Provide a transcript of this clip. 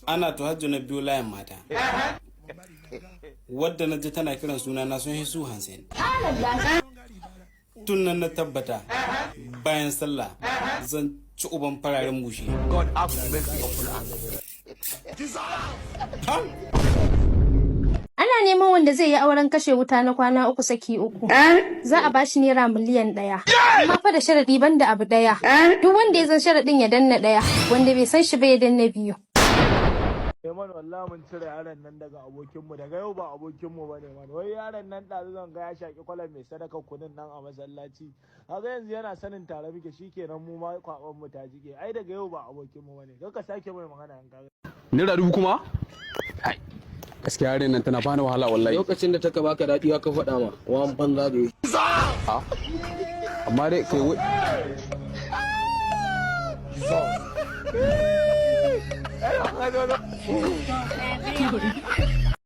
ana to hajjo na biyu layin mata wadda na ji tana kiran suna na sun hisu hansen tun nan na tabbata bayan sallah zan ci uban fararen bushe. God have mercy upon us. Ana neman wanda zai yi auren kashe wuta na kwana 3 saki 3. Za a bashi naira miliyan 1. Amma fa da sharadi banda abu daya. Duk wanda ya san sharadin ya danna 1, wanda bai san shi ba ya danna 2. Man wallahi mun cire yaron nan daga abokinmu, daga yau ba abokinmu bane man. Wai yaron nan da zan ga ya shaki kwalan mai sadaka kunin nan a masallaci. Kaga yanzu yana sanin tare muke shikenan mu ma kwaban mu ta jike. Ai daga yau ba abokinmu bane. Kar ka sake mai magana an kaga. Naira 1000 kuma? Gaskiya yaron nan tana bani wahala wallahi. Lokacin da taka baka dadi ka faɗa ma, wan banza da yi. Amma dai kai I don't know.